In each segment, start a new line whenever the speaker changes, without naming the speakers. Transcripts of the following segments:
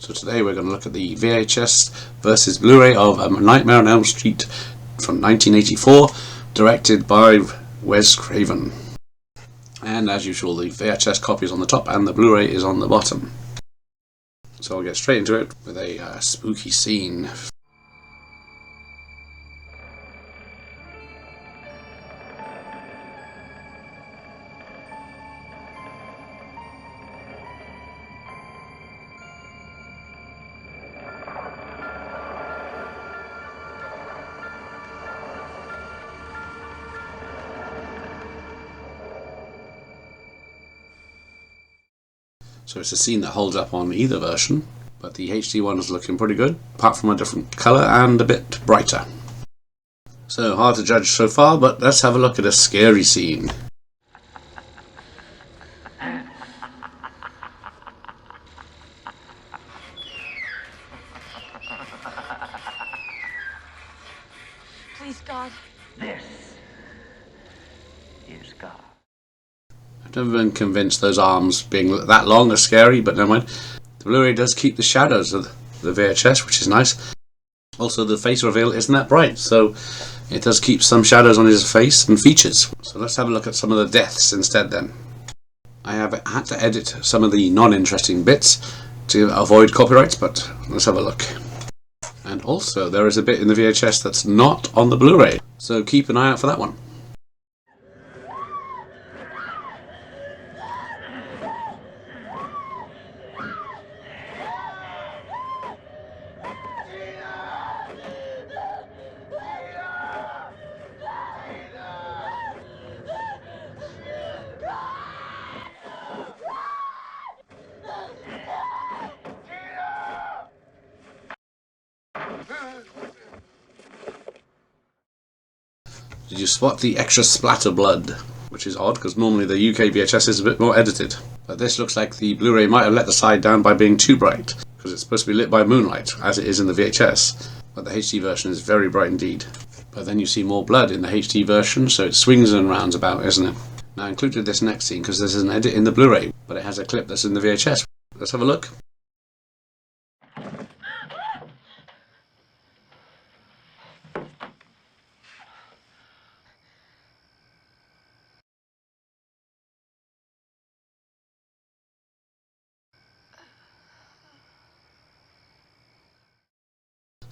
So today we're going to look at the VHS versus Blu-ray of A Nightmare on Elm Street from 1984, directed by Wes Craven. And as usual, the VHS copy is on the top and the Blu-ray is on the bottom. So I'll get straight into it with a spooky scene. So it's a scene that holds up on either version, but the HD one is looking pretty good, apart from a different colour and a bit brighter. So hard to judge so far, but let's have a look at a scary scene.
Please, God.
This is God.
I've never been convinced those arms being that long are scary, but never mind. The Blu-ray does keep the shadows of the VHS, which is nice. Also, the face reveal isn't that bright, so it does keep some shadows on his face and features. So let's have a look at some of the deaths instead then. I have had to edit some of the non-interesting bits to avoid copyrights, but let's have a look. And also, there is a bit in the VHS that's not on the Blu-ray, so keep an eye out for that one. Did you spot the extra splatter blood? Which is odd, because normally the UK VHS is a bit more edited. But this looks like the Blu-ray might have let the side down by being too bright, because it's supposed to be lit by moonlight, as it is in the VHS. But the HD version is very bright indeed. But then you see more blood in the HD version, so it swings and rounds about, isn't it? Now I included this next scene because there's an edit in the Blu-ray, but it has a clip that's in the VHS. Let's have a look.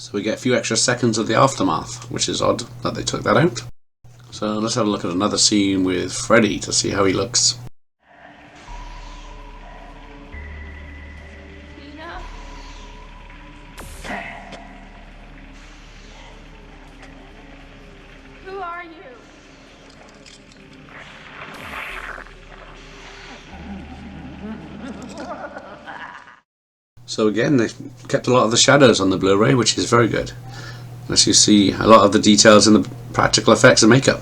So we get a few extra seconds of the aftermath, which is odd that they took that out. So let's have a look at another scene with Freddy to see how he looks.
Tina? Who are you?
So again, they kept a lot of the shadows on the Blu-ray, which is very good. As you see a lot of the details in the practical effects and makeup.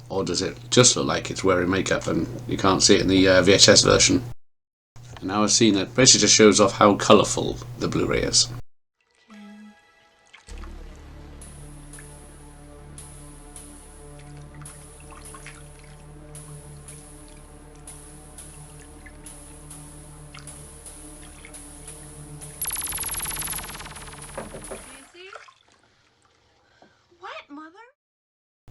Or does it just look like it's wearing makeup and you can't see it in the VHS version? And now a scene that basically just shows off how colourful the Blu-ray is.
Mother?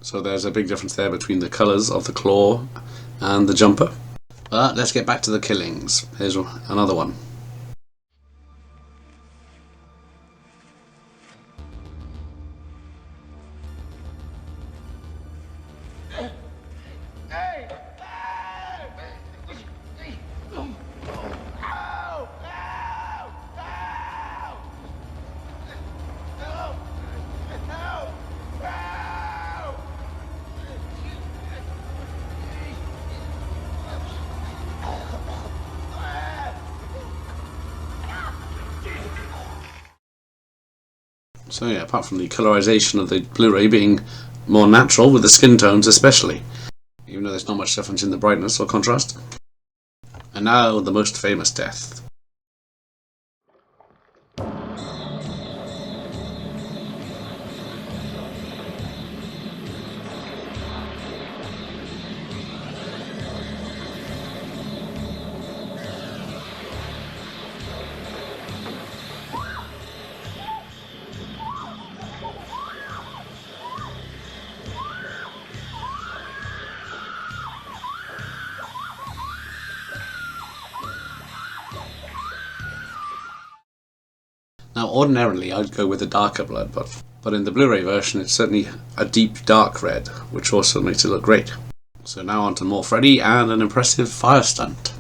So there's a big difference there between the colours of the claw and the jumper. But let's get back to the killings. Here's another one. So yeah, apart from the colorization of the Blu-ray being more natural, with the skin tones especially, even though there's not much difference in the brightness or contrast. And now the most famous death. Now ordinarily I'd go with a darker blood, but in the Blu-ray version it's certainly a deep dark red, which also makes it look great. So now on to more Freddy and an impressive fire stunt.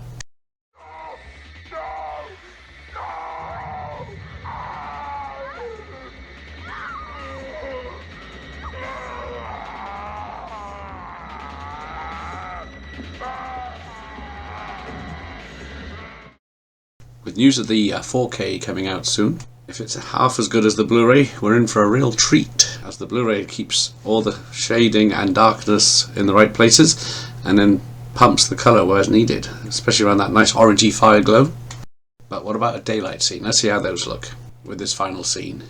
With news of the 4K coming out soon, if it's half as good as the Blu-ray, we're in for a real treat, as the Blu-ray keeps all the shading and darkness in the right places and then pumps the colour where it's needed, especially around that nice orangey fire glow. But what about a daylight scene? Let's see how those look with this final scene.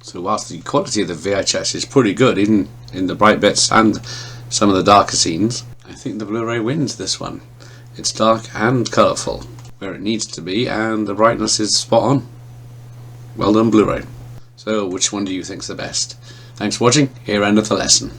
So whilst the quality of the VHS is pretty good, even in the bright bits and some of the darker scenes, I think the Blu-ray wins this one. It's dark and colourful, where it needs to be, and the brightness is spot on. Well done, Blu-ray. So which one do you think's the best? Thanks for watching, here endeth the lesson.